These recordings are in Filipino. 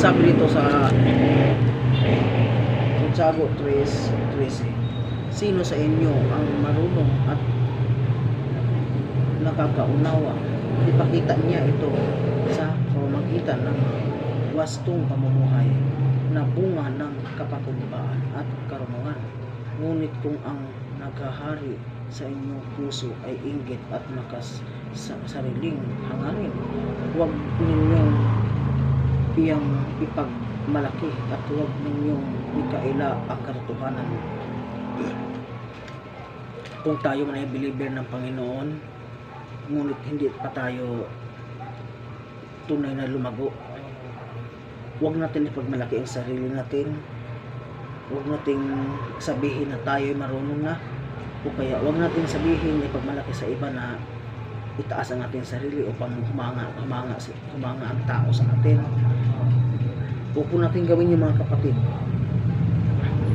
sabi dito sa Santiago 3:13, sino sa inyo ang marunong at nakakaunawa? Ipakita niya ito sa pamamagitan ng wastong pamumuhay na bunga ng kapakumbabaan at karunungan. Ngunit kung ang naghahari sa inyong puso ay inggit at makas sa sariling hangarin, huwag ninyong iyang ipagmalaki at huwag ninyong ikaila ang katotohanan. Kung tayo man ay believer ng Panginoon, ngunit hindi pa tayo tunay na lumago, huwag natin ipagmalaki ang sarili natin. Huwag nating sabihin na tayo ay marunong na, o kaya huwag natin sabihin na ipagmalaki sa iba na itaas ang ating sarili upang humanga ang tao sa atin. Huwag po natin gawin yung mga kapatid.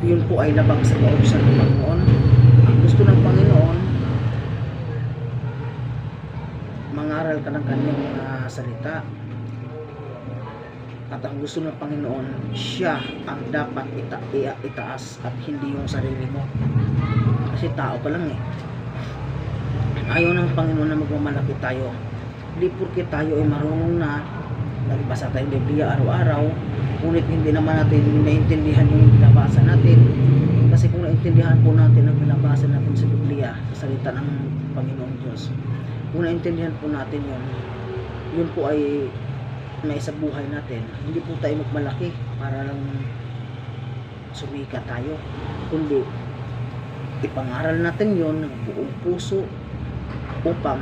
Yun po ay labag sa kautusan ng Panginoon. Ang gusto ng Panginoon, mangaral ka ng kanyang mga salita. At ang gusto ng Panginoon, siya ang dapat itaas at hindi yung sarili mo. Kasi tao ka lang eh. Ayaw ng Panginoon na magmamalaki tayo. Hindi porke tayo ay marunong na, nagbasa tayong Biblia araw-araw, ngunit hindi naman natin naintindihan yung binabasa natin. Kasi kung naintindihan po natin ang binabasa natin sa Biblia, sa salita ng Panginoong Diyos, kung naintindihan po natin yun po ay na sa buhay natin. Hindi po tayo magmalaki para lang sumikat tayo, kundi ipangaral natin yon ng buong puso upang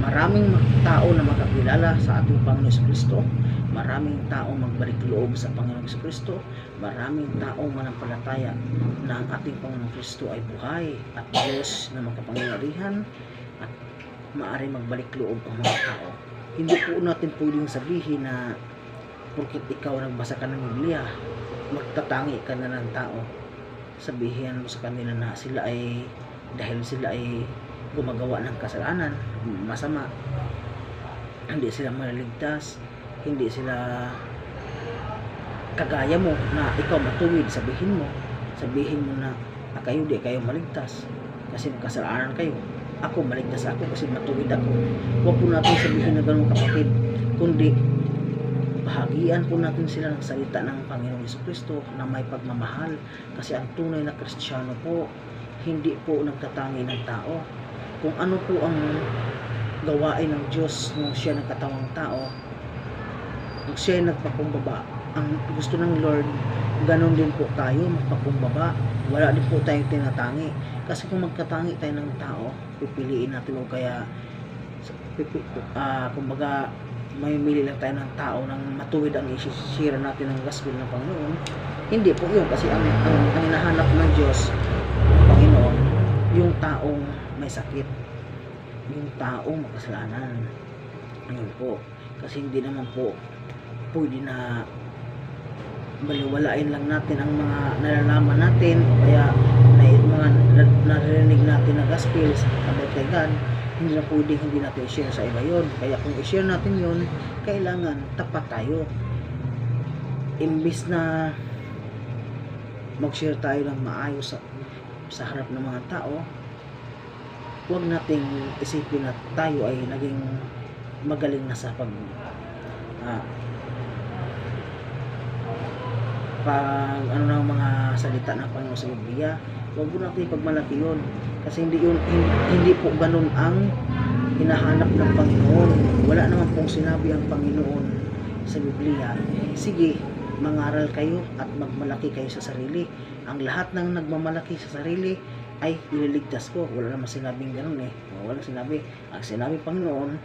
maraming tao na makakilala sa ating Panginoong Kristo, maraming tao magbalik loob sa Panginoong Kristo, maraming taong manampalataya na ang ating Panginoong Kristo ay buhay at Diyos na makapangyarihan at maaari magbalik loob ang mga tao. Hindi po natin pwedeng sabihin na porket ikaw nagbasa ka ng Biblia, magtatangi ka na ng tao. Sabihin mo sa kanila na sila ay, dahil sila ay gumagawa ng kasalanan, masama, hindi sila maliligtas, hindi sila kagaya mo na ikaw matuwid. Sabihin mo na kayo di kayo maligtas kasi kasalanan kayo. Ako maligtas ako kasi matuwid ako. Huwag po natin sabihin na gano'ng kapatid, kundi bahagian po natin sila ng salita ng Panginoong Jesucristo na may pagmamahal. Kasi ang tunay na Kristiyano po, hindi po nagtatangi ng tao. Kung ano po ang gawain ng Diyos nung siya nagkatawang tao, nung siya nagpakumbaba, ang gusto ng Lord, ganon din po tayo magpakumbaba. Wala din po tayong tinatangi. Kasi kung magkatangi tayo ng tao, pipiliin natin o kaya kumbaga mamimili lang tayo ng tao ng matuwid ang isisira natin ng gospel ng Panginoon. Hindi po yun, kasi ang hinahanap ng Diyos, Panginoon, yung taong may sakit, yung taong makasalanan. Ayun po, kasi hindi naman po pwede na baliwalain lang natin ang mga nalalaman natin o kaya mga narinig natin na gospel about kay God. Hindi na pwedeng hindi natin i-share sa iba yun. Kaya kung i-share natin yun, kailangan tapat tayo. Imbis na mag-share tayo ng maayos sa harap ng mga tao, huwag nating isipin na tayo ay naging magaling na sa pag ano ng mga salita ng Panginoon sa Biblia. Huwag po natin ipagmalaki yun, kasi hindi po ganun ang hinahanap ng Panginoon. Wala naman pong sinabi ang Panginoon sa Biblia, sige, mangaral kayo at magmalaki kayo sa sarili. Ang lahat ng nagmamalaki sa sarili ay ililigtas ko. Wala naman sinabing ganun eh. Wala sinabi. Ang sinabi Panginoon,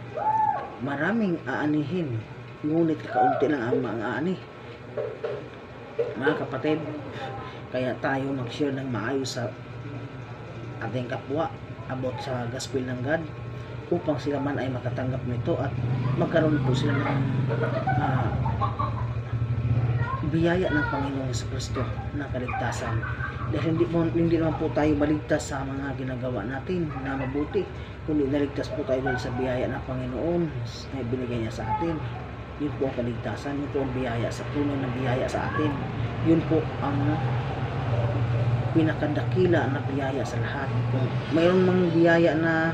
maraming aanihin, ngunit kakaunti lang ang mga aani. Mga kapatid, kaya tayo mag-share ng maayos sa ating kapwa about sa gospel ng God, upang sila man ay makatanggap nito at magkaroon po sila ng biyaya ng Panginoong Jesucristo na kaligtasan. Dahil hindi naman po tayo maligtas sa mga ginagawa natin na mabuti, kundi naligtas po tayo dahil sa biyaya ng Panginoon na binigay niya sa atin. Yun po ang kaligtasan, yun po ang biyaya, sa tunay na biyaya sa atin. Yun po ang pinakadakila na biyaya sa lahat. Kung mayroon mang biyaya na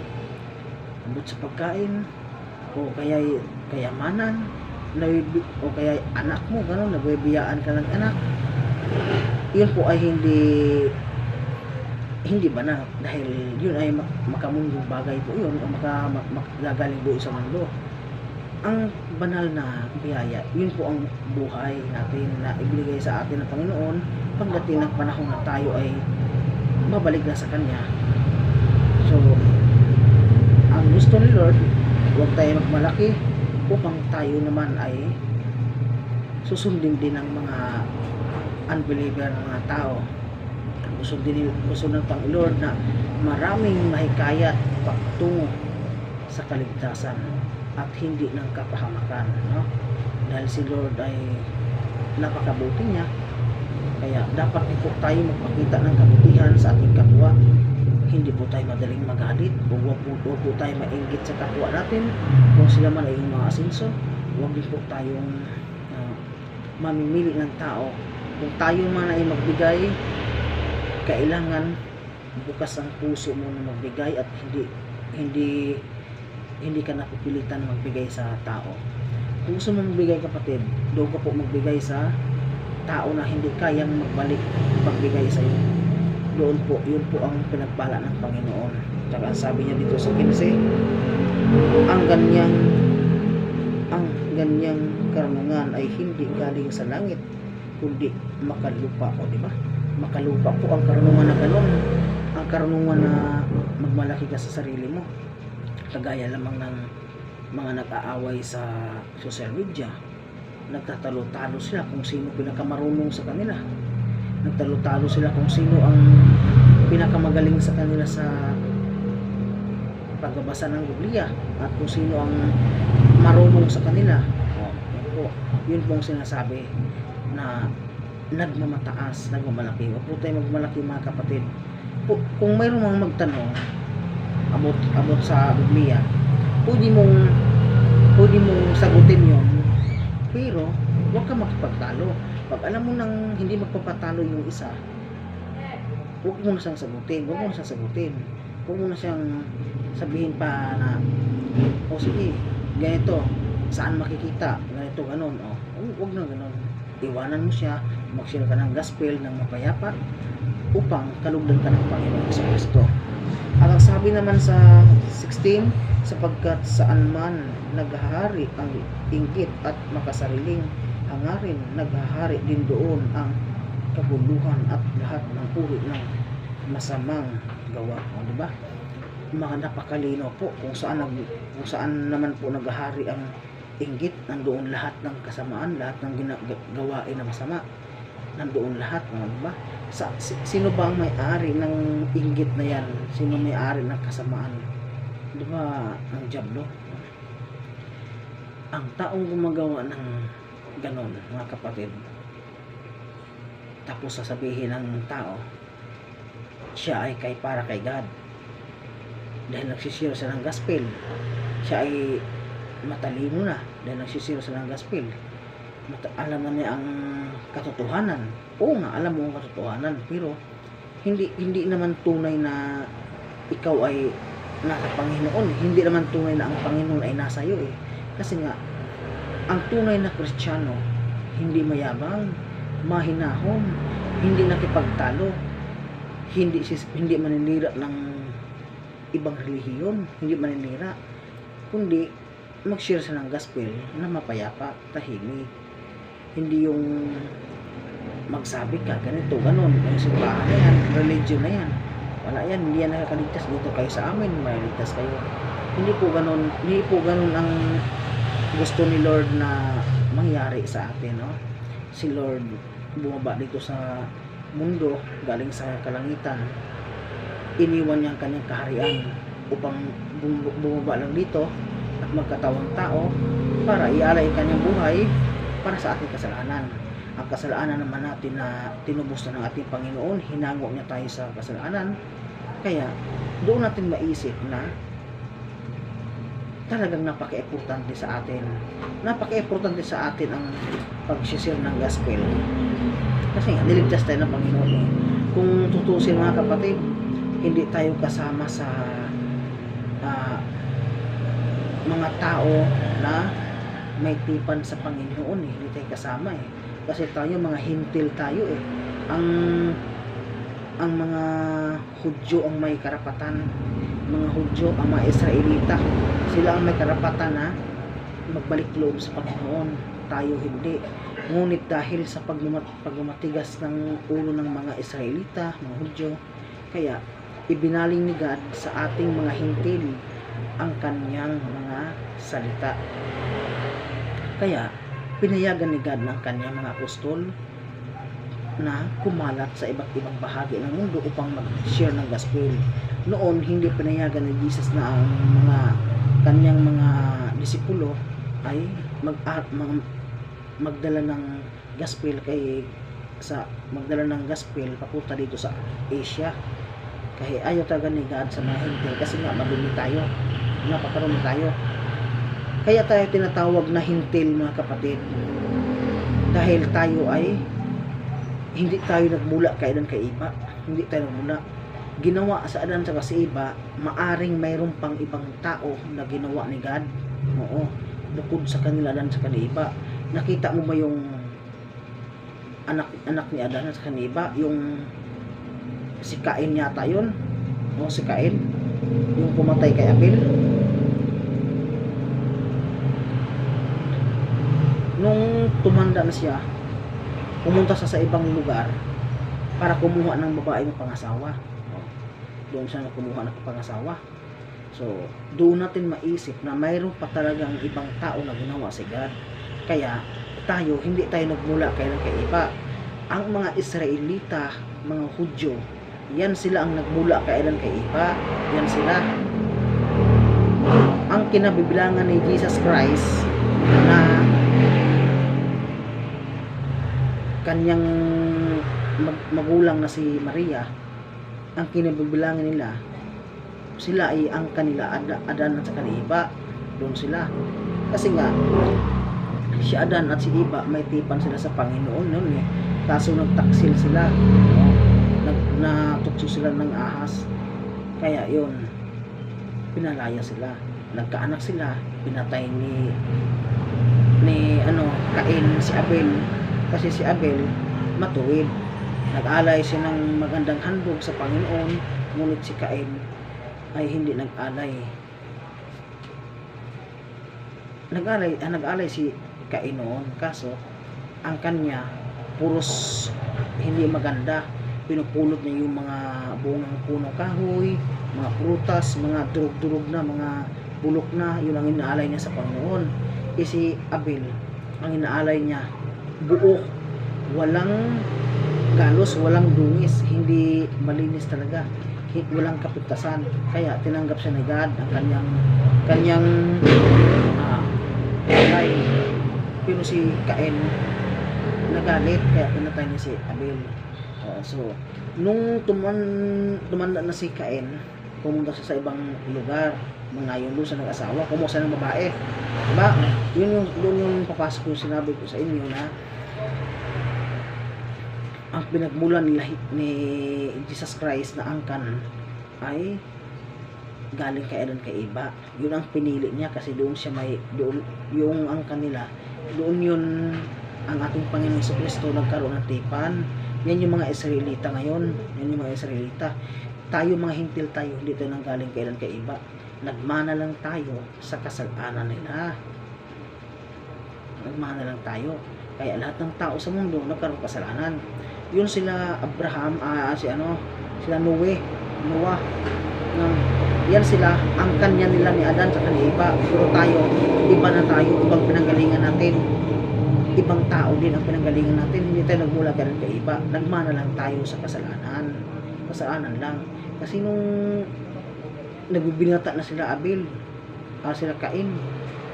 abot sa pagkain, o kaya kayamanan, o kaya anak mo, gano'n, nabibiyaan ka ng anak, yun po ay hindi banal, dahil yun ay makamundong bagay po yun, o makagagaling doon sa mundo. Ang banal na biyaya, yun po ang buhay natin na ibigay sa atin ng Panginoon pagdating ng panahon na tayo ay mabalik na sa Kanya. So, ang gusto ni Lord, huwag tayo magmalaki upang tayo naman ay susundin din ng mga unbeliever, ng mga tao. Gusto ng Panginoon na maraming mahikayat patungo sa kaligtasan at hindi ng kapahamakan, no? Dahil si Lord ay napakabuti niya, kaya dapat po tayo magpakita ng kabutihan sa ating kapwa. Hindi po tayo madaling magalit, huwag po tayo mainggit sa kapwa natin kung sila man ay mga asinso. Huwag din po tayong mamimili ng tao. Kung tayo man ay magbigay, kailangan bukas ang puso mo na magbigay at hindi ka napipilitan magbigay sa tao. Kung gusto mo magbigay, kapatid, doon ka po magbigay sa tao na hindi kayang pagbigay sa iyo. Doon po, yun po ang pinagpala ng Panginoon. Tsaka sabi niya dito sa 15, ang ganyang karunungan ay hindi galing sa langit, kundi makalupa. O diba? Makalupa po ang karunungan na gano'n. Ang karunungan na magmalaki ka sa sarili mo. Kagaya lamang ng mga nag-aaway sa social media. Nagtatalo-talo sila kung sino pinakamarunong sa kanila. Nagtalo-talo sila kung sino ang pinakamagaling sa kanila sa pagbabasa ng Biblia at kung sino ang marunong sa kanila. Yun po ang sinasabi na nagmamataas, nagmamalaki. Huwag po tayo magmalaki, mga kapatid. Kung mayroong mga magtanong abot sa Biblia, pwede mong sagutin yun, pero huwag ka makipagtalo. Pag alam mo nang hindi magpapatalo yung isa, huwag mo na siyang sagutin. Huwag mo na siyang sabihin pa na, o sige, ganito, saan makikita, ganito, ganon. Huwag na ganon. Iwanan mo siya, mag-share ka ng gospel ng mapayapa upang kalugdan ka ng Panginoon sa Kristo. At ang sabi naman sa 16, sapagkat saan man naghahari ang inggit at makasariling hangarin, naghahari din doon ang kabuluhan at lahat ng uri ng masamang gawa. O, diba? Mga napakalino po kung saan naman po naghahari ang inggit, nandoon lahat ng kasamaan, lahat ng gawain na masama, nandoon lahat. O, diba? Sino ba ang may-ari ng inggit na yan? Sino may-ari ng kasamaan? Diba ang diablo? Ang taong gumagawa ng ganon, mga kapatid, tapos sasabihin ng tao siya ay para kay God dahil nagsishare siya ng gospel, siya ay matalino na dahil nagsishare siya ng gospel, alam na niya ang katotohanan. Oo nga, alam mo ang katotohanan, pero hindi naman tunay na ikaw ay nasa Panginoon. Hindi naman tunay na ang Panginoon ay nasa iyo eh. Kasi nga, ang tunay na Kristiyano, hindi mayabang, mahinahon, hindi nakipagtalo, hindi maninira ng ibang relihiyon, hindi maninira, kundi mag-share sa ng gospel na mapayapa, tahimik. Hindi yung magsabi ka, ganito, ganon, yung simbahan na yan, religion na yan. Wala yan, hindi yan nakakaligtas. Dito kayo sa amin, maliligtas kayo. Hindi po ganun ang gusto ni Lord na mangyari sa atin, no? Si Lord bumaba dito sa mundo, galing sa kalangitan, iniwan niya ang kanyang kaharian upang bumaba lang dito at magkatawang tao para ialay ang kanyang buhay para sa ating kasalanan. Ang kasalanan naman natin na tinubos na ng ating Panginoon, hinango niya tayo sa kasalanan. Kaya doon natin maisip na talagang napaka-importante sa atin. Napaka-importante sa atin ang pag-share ng gospel. Kasi nga, niligtas tayo ng Panginoon eh. Kung tutusin mga kapatid, hindi tayo kasama sa mga tao na may tipan sa Panginoon eh. Hindi tayo kasama eh. Kasi tayo mga hintil tayo eh. Ang mga Hudyo ang may karapatan, mga Hudyo ang mga Israelita, sila ang may karapatan na magbalik loob sa Panginoon, tayo hindi. Ngunit dahil sa pagmamatigas ng ulo ng mga Israelita, mga Hudyo, kaya ibinaling ni God sa ating mga hintil ang kanyang mga salita. Kaya pinayagan ni God ng kanyang mga apostol na kumalat sa iba't ibang bahagi ng mundo upang mag-share ng gospel. Noon, hindi pinayagan ni Jesus na ang mga kanyang mga disipulo ay magdala ng gospel magdala ng gospel papunta dito sa Asia. Kaya ayaw talaga ni God sa mga hintil kasi nga madumi tayo, napakarami tayo. Kaya tayo tinatawag na hintil mga kapatid, dahil tayo ay hindi tayo nagmula kay Adan kay Eva. Hindi tayo nagmula. Ginawa sa Adan sa si Eva, maaring mayroon pang ibang tao na ginawa ni God. Oo. Bukod sa kanila Adan sa kanila Eva. Nakita mo ba yung anak ni Adan sa kanila Eva? Yung si Cain yata yun. O si Cain. Yung pumatay kay Abel. Nung tumanda na siya, pumunta sa ibang lugar para kumuha ng babae ng pangasawa. Doon siya kumuha ng pangasawa. So, doon natin maisip na mayroon pa talagang ibang tao na ginawa si God. Kaya, tayo, hindi tayo nagmula kay Eva. Ang mga Israelita, mga Hudyo, yan sila ang nagmula kay Eva. Yan sila. Ang kinabibilangan ni Jesus Christ na kanyang magulang na si Maria, ang kinabibilangan nila, sila ay ang kanila Adan at sa Eva. Doon sila. Kasi nga, si Adan at si Eva may tipan sila sa Panginoon noon eh. Kaso nagtaksil sila. Natukso sila ng ahas. Kaya yun, pinalaya sila. Nagkaanak sila. Pinatay ni Cain si Abel. Kasi si Abel matuwid. Nag-alay siya ng magandang handog sa Panginoon, ngunit si Cain ay hindi nag-alay. Nag-alay si Cain noon, kaso ang kanya puros hindi maganda. Pinupulot niya yung mga bungang punong kahoy, mga prutas, mga durog-durog na, mga bulok na, yun ang inaalay niya sa Panginoon. Si Abel, ang inaalay niya buo, walang galos, walang dungis, hindi malinis talaga, walang kapitasan. Kaya tinanggap siya ni God ang kanyang alay. Pero si Cain nagalit, kaya pinatay niya si Abel. So nung tumanda na si Cain, pumunta siya sa ibang lugar, mangayon doon sa nag-asawa, kumuha siya ng babae, diba? Doon yung papasok yung sinabi ko sa inyo na ang pinagmulan ni Jesus Christ na angkan ay galing kay Adan kay Eva. Yun ang pinili niya kasi doon yung angkan nila, doon yun ang ating Panginoon Jesucristo nagkaroon ng tipan. Yan yung mga Israelita ngayon. Yan yung mga Israelita. Tayo mga hintil tayo, hindi tayo nang galing kay Adan kay Eva. Nagmana lang tayo sa kasalanan nila. Nagmana lang tayo. Kaya lahat ng tao sa mundo nagkaroon ng kasalanan. Yun sila Abraham, sila Noah. Yan sila, ang kanya nila ni Adan sa kanya Eva. Pero tayo, iba na tayo, ibang pinanggalingan natin. Ibang tao din ang pinanggalingan natin. Hindi tayo nagmula kay Adan kay Eva. Nagmana lang tayo sa kasalanan. Kasalanan lang. Kasi nung nagbibinata na sila Abel, sila Cain,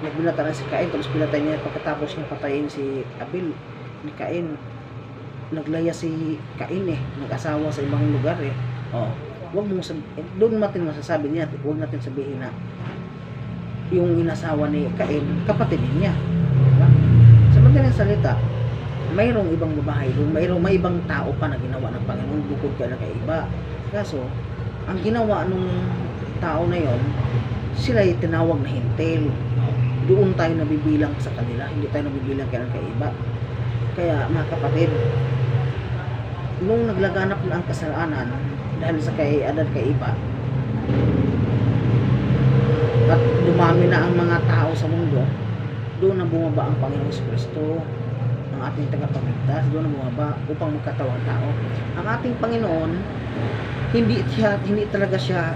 nagbinata na si Cain, tapos pinatay niya pagkatapos niya patayin si Abel ni Cain. Naglaya si Cain nag-asawa sa ibang lugar wag mong doon natin masasabi niya, huwag natin sabihin na yung inasawa ni Cain, kapatid niya. Diba? Sa madaling salita, mayroong ibang babae doon, may ibang tao pa na ginawa ng Panginoon bukod kay iba. Kaso, ang ginawa nung tao na yon, sila ay tinawag na hintil. Doon tayo nabibilang sa kanila, hindi tayo nabibilang kay iba. Kaya mga kapatid, nung naglaganap na ang kasalanan dahil sa kay Adan kay Eva, at dumami na ang mga tao sa mundo, doon na bumaba ang Panginoong Kristo, ang ating tagapagligtas, doon na bumaba upang magkatawang tao. Ang ating Panginoon, hindi talaga siya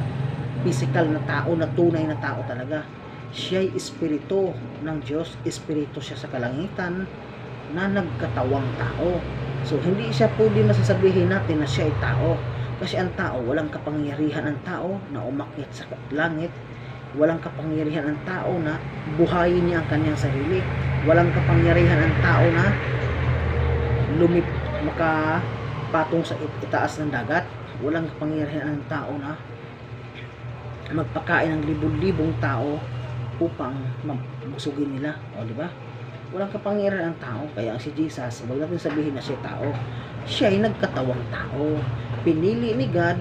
physical na tao, na tunay na tao talaga. Siya ay espiritu ng Diyos, espiritu siya sa kalangitan na nagkatawang tao. So hindi siya pwede masasabihin natin na siya ay tao, kasi ang tao, walang kapangyarihan ang tao na umakyat sa langit. Walang kapangyarihan ang tao na buhayin niya ang kanyang sarili. Walang kapangyarihan ang tao na makapatong sa itaas ng dagat. Walang kapangyarihan ang tao na magpakain ng libong-libong tao upang mabusugin nila. O, di ba? Walang kapangyarihan ang tao. Kaya si Jesus, wag natin sabihin na siya tao. Siya ay nagkatawang tao. Pinili ni God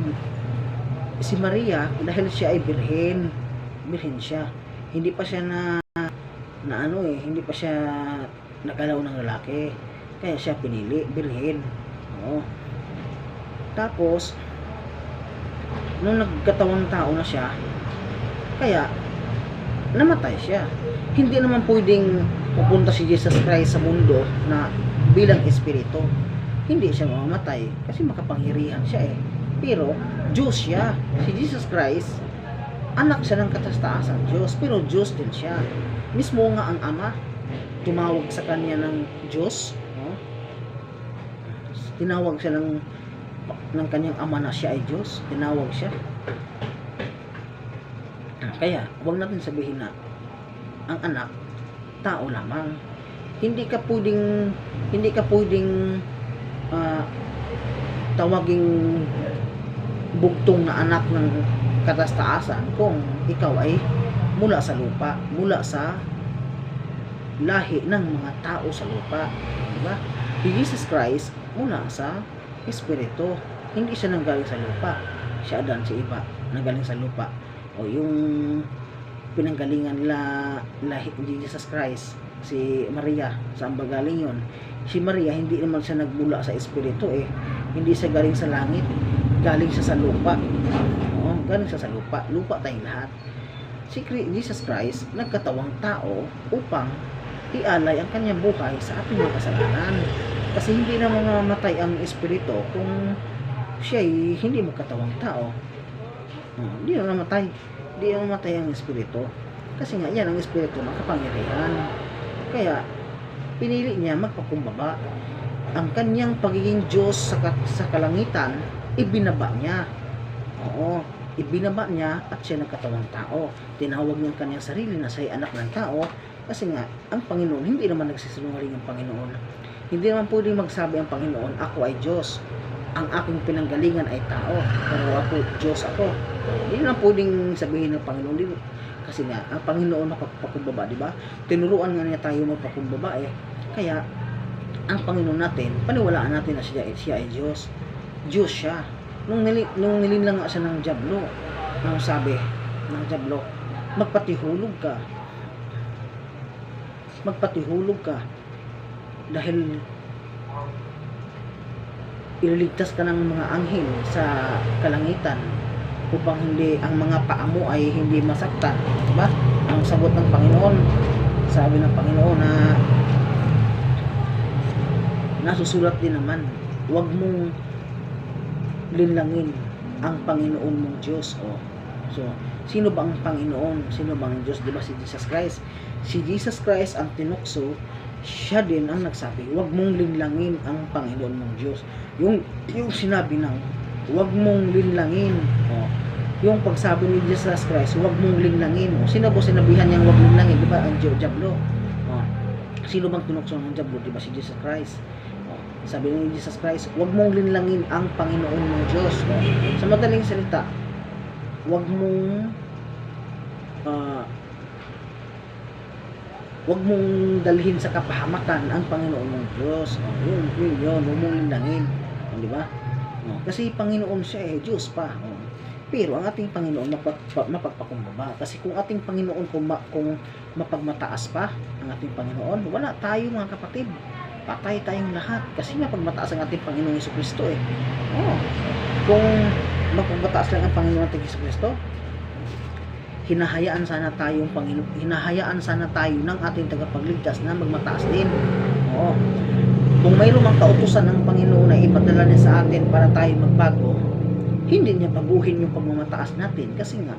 si Maria dahil siya ay birhen siya. Hindi pa siya hindi pa siya nagalaw ng lalaki. Kaya siya pinili, birhen. Oo. Tapos, nung nagkatawang tao na siya, kaya namatay siya. Hindi naman pwedeng pupunta si Jesus Christ sa mundo na bilang espiritu. Hindi siya mamamatay kasi makapangyarihan siya eh. Pero, Diyos siya. Si Jesus Christ, anak siya ng katastaasan Diyos, pero Diyos din siya. Mismo nga ang Ama tumawag sa kanya ng Diyos, no? Tinawag siya ng kanyang Ama na siya ay Diyos. Tinawag siya. Kaya huwag natin sabihin na ang anak tao lamang. Hindi ka pwedeng tawaging bugtong na anak ng katastaasan kung ikaw ay mula sa lupa, mula sa lahi ng mga tao sa lupa, diba? Si Jesus Christ mula sa espiritu, hindi siya nanggaling sa lupa. Si Adan, si Eva nanggaling sa lupa. O yung pinanggalingan nila lahi ni Jesus Christ, si Maria, saan ba galing yun? Si Maria, hindi naman siya nagmula sa espiritu eh. Hindi siya galing sa langit, galing siya sa lupa. Oo, galing siya sa lupa. Lupa tayong lahat. Si Jesus Christ, nagkatawang tao upang ialay ang kanyang buhay sa ating mga kasalanan. Kasi hindi na mamamatay ang espiritu kung siya ay hindi magkatawang tao. Hindi na mamatay. Hindi na mamatay ang espiritu. Kasi nga yan ang espiritu makapangyarihan. Kaya pinili niya magpakumbaba. Ang kanyang pagiging Diyos sa kalangitan, ibinaba niya. Oo, ibinaba niya at siya nagkatawang tao. Tinawag niya ang kanyang sarili na siya anak ng tao. Kasi nga, ang Panginoon, hindi naman nagsisinungaling ang Panginoon. Hindi naman pwedeng magsabi ang Panginoon, ako ay Diyos. Ang aking pinanggalingan ay tao. Pero ako, Diyos ako. Hindi naman pwedeng sabihin ng Panginoon. Kasi nga, ang Panginoon magpakumbaba, di ba? Tinuruan nga niya tayo magpakumbaba eh. Kaya, ang Panginoon natin, paniwalaan natin na siya ay Diyos. Diyos siya. Nung nilinlang nga siya ng dyablo, ang sabi ng dyablo, magpatihulog ka. Magpatihulog ka. Dahil ililigtas ka ng mga anghel sa kalangitan upang hindi ang mga paa mo ay hindi masaktan, diba? Ang sagot ng Panginoon, sabi ng Panginoon na nasusulat din naman, huwag mong linlangin ang Panginoon mong Diyos. So, sino ba ang Panginoon? Sino ba ang Diyos? Diba si Jesus Christ? Si Jesus Christ ang tinukso, siya din ang nagsabi, huwag mong linlangin ang Panginoon mong Diyos. Yung sinabi ng huwag mong linlangin, yung pagsabi ni Jesus Christ, huwag mong linlangin. Sino ba sinabihan niyang huwag linlangin? Diba ang dyablo? Sino bang tinukso ng dyablo? Diba si Jesus Christ? Sabi ni Jesus Christ, huwag mong linlangin ang Panginoon mong Diyos. Sa madaling salita, huwag mong Huwag mong dalhin sa kapahamakan ang Panginoon mong Diyos. Yun. Huwag mong lindangin. Di ba? Kasi Panginoon siya Diyos pa. Pero ang ating Panginoon mapagpakumbaba. Kasi kung ating Panginoon kung mapagmataas pa ang ating Panginoon, wala tayo mga kapatid. Patay tayong lahat. Kasi mapagmataas ang ating Panginoong Jesucristo Kung mapagmataas lang ang Panginoon nating Jesucristo, hinahayaan sana tayo ng ating tagapagligtas na magmataas din. Kung mayroon mang kautusan ng Panginoon na ipadala niya sa atin para tayo magbago, hindi niya baguhin yung pagmamataas natin kasi nga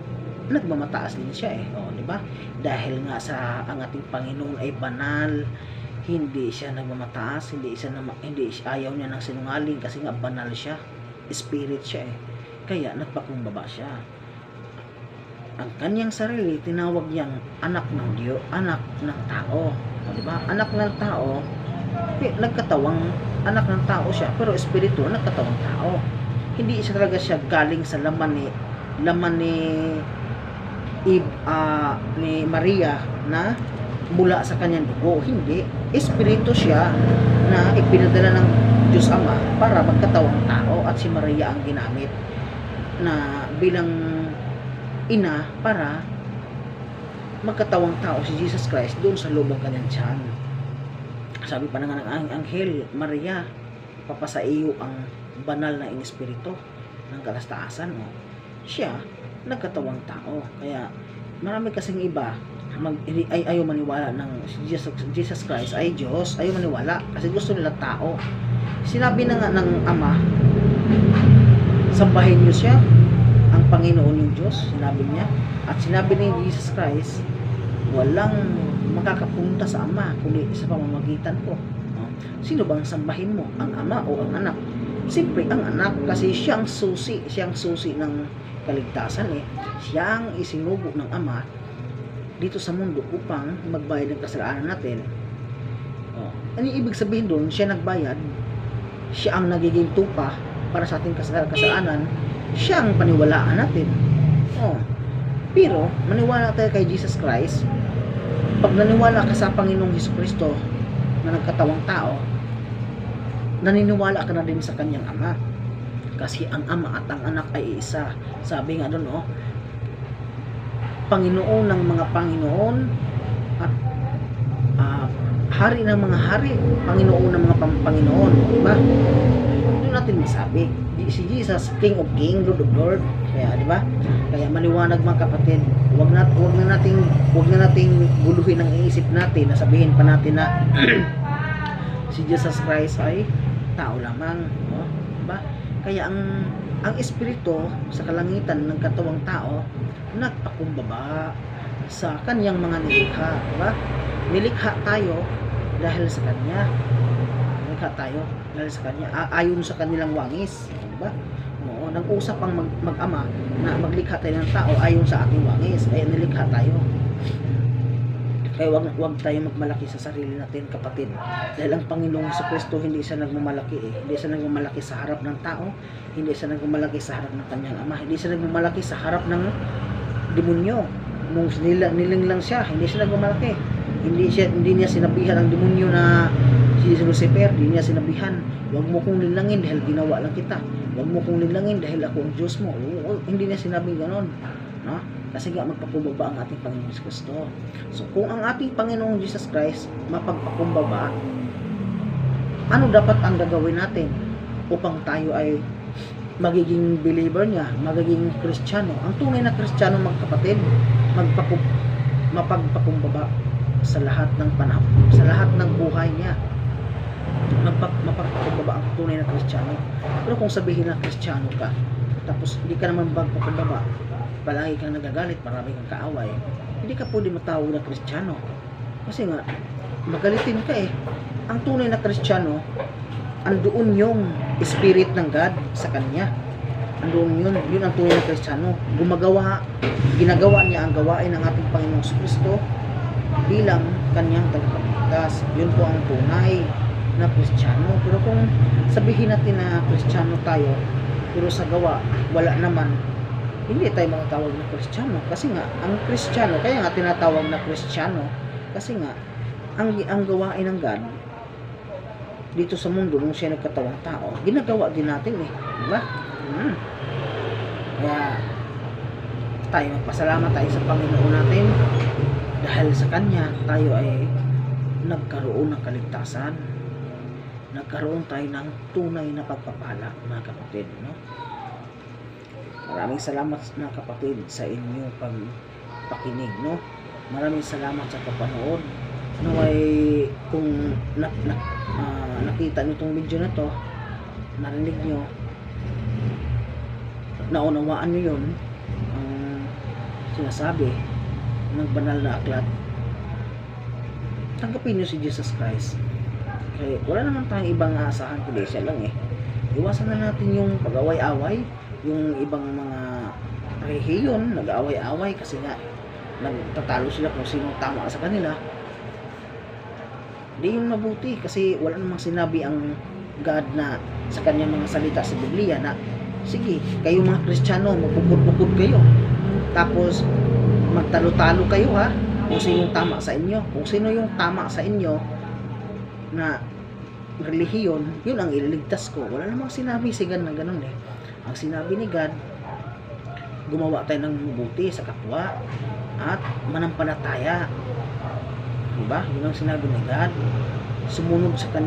nagmamataas din siya di ba? Dahil nga sa ang ating Panginoon ay banal, hindi siya nagmamataas, hindi ayaw niya ng sinungaling kasi nga banal siya, spirit siya kaya nagpakumbaba siya. Ang kanyang sarili tinawag niyang anak ng Diyos, anak ng tao. Di ba? Anak ng tao, nagkatawang anak ng tao siya, pero espiritu nagkatawang tao. Hindi siya talaga siya galing sa laman ni Maria na mula sa kanyang dugo. Hindi. Espiritu siya na ipinadala ng Diyos Ama para magkatawang tao at si Maria ang ginamit na bilang ina para magkatawang tao si Jesus Christ doon sa loob ng kanyang tiyan. Sabi pa nga ng anghel, Maria, papasa iyo ang banal na espiritu ng kalastaasan siya nagkatawang tao. Kaya marami kasing iba ayaw maniwala ng Jesus Christ ay Diyos, ayaw maniwala kasi gusto nila tao. Sinabi na nga ng Ama, sambahin niyo siya, ang Panginoon yung Diyos, sinabi niya. At sinabi ni Jesus Christ, walang makakapunta sa Ama kundi sa pamamagitan ko. Sino bang sambahin mo? Ang Ama o ang Anak? Siyempre ang Anak kasi siyang susi ng kaligtasan Siyang isinugo ng Ama dito sa mundo upang magbayad ng kasalanan natin. Ano ibig sabihin doon? Siya nagbayad, siya ang nagiging tupa para sa ating kasalanan, siya ang paniwalaan natin. Pero maniwala tayo kay Jesus Christ. Pag naniwala ka sa Panginoong Jesucristo na nagkatawang tao, naniniwala ka na din sa kanyang Ama. Kasi ang Ama at ang Anak ay isa. Sabi nga doon, Panginoon ng mga Panginoon at Hari ng mga Hari, Panginoon ng mga Panginoon. Diba? Doon natin masabi. Si Jesus, King of King, Lord of Lord. Kaya, di ba? Kaya maliwanag mga kapatid, huwag na nating guluhin ang iisip natin na sabihin pa natin na si Jesus Christ ay tao lamang, di ba? Kaya ang espiritu sa kalangitan ng katawang tao nagpakumbaba sa kanyang mga nilikha, di ba? Nilikha tayo dahil sa kanya. Nilikha tayo dahil sa kanya, ayon sa kanilang wangis, di ba? Nag-usap ang mag-ama na maglikha tayo ng tao ayon sa ating wangis, ay nilikha tayo. Kaya wag tayo magmalaki sa sarili natin, kapatid, dahil ang Panginoong Jesucristo hindi siya nagmamalaki hindi siya nagmamalaki sa harap ng tao, hindi siya nagmamalaki sa harap ng kanyang Ama, hindi siya nagmamalaki sa harap ng demonyo. Nung niling lang siya, hindi siya nagmamalaki, hindi niya sinabihan ang demonyo na si Lucifer, hindi niya sinabihan, wag mo kong linlangin dahil ginawa lang kita, wag mo kong linlangin dahil ako ang Diyos mo. Hindi niya sinabing ganon, no? Kasi nga magpakumbaba ang ating Panginoong Jesucristo. So kung ang ating Panginoong Jesus Christ mapagpakumbaba, ano dapat ang gagawin natin upang tayo ay magiging believer niya, magiging Kristiyano? Ang tunay na Kristiyano, magkapatid, mapagpakumbaba sa lahat ng panahon, sa lahat ng buhay niya. Mapagpakumbaba ang tunay na Kristiyano. Pero kung sabihin na Kristiyano ka, tapos hindi ka naman magpakumbaba, palagi kang nagagalit, marami kang kaaway, hindi ka pwede matawag na Kristiyano. Kasi nga, magalitin ka Ang tunay na Kristiyano, andoon yung spirit ng God sa kanya. Andoon yun ang tunay na Kristiyano. Ginagawa niya ang gawain ng ating Panginoong Jesucristo bilang kanyang tagapagligtas. Yun po ang tunay na Kristiyano. Pero kung sabihin natin na Kristiyano tayo, pero sa gawa wala naman, hindi tayo matatawag na Kristiyano. Kasi nga, ang Kristiyano, kaya nga tinatawag na Kristiyano, kasi nga ang gawain ng God dito sa mundo nung siya nagkatawang tao, ginagawa din natin eh, di ba? Kaya tayo magpasalamat tayo sa Panginoon natin dahil sa Kanya tayo ay nagkaroon ng kaligtasan, nagkaroon tayo ng tunay na pagpapala, mga kapatid, no? Maraming salamat mga kapatid sa inyong pagpakinig, no? Maraming salamat sa papanood. Naway kung nakita nyo itong video na to, narinig nyo, naunawaan nyo yun, ang sinasabi ng banal na aklat, tanggapin nyo si Jesus Christ. Kaya wala naman tayong ibang aasahan, kundi siya lang eh. Iwasan na natin yung pag-away-away, yung ibang mga rehiyon nag-aaway-away kasi nga nagtatalo sila kung sino tama sa kanila. Hindi yung mabuti kasi wala namang sinabi ang God na sa kanyang mga salita sa Biblia na sige, kayo mga Kristiyano magpupud-pupud kayo tapos magtalo-talo kayo ha kung sino tama sa inyo, kung sino yung tama sa inyo na relihiyon, yun ang ililigtas ko. Wala namang sinabi si God na ganun eh. Ang sinabi ni God, gumawa tayo ng mabuti sa kapwa at manampalataya, diba? Yun ang sinabi ni God, sumunod sa kanya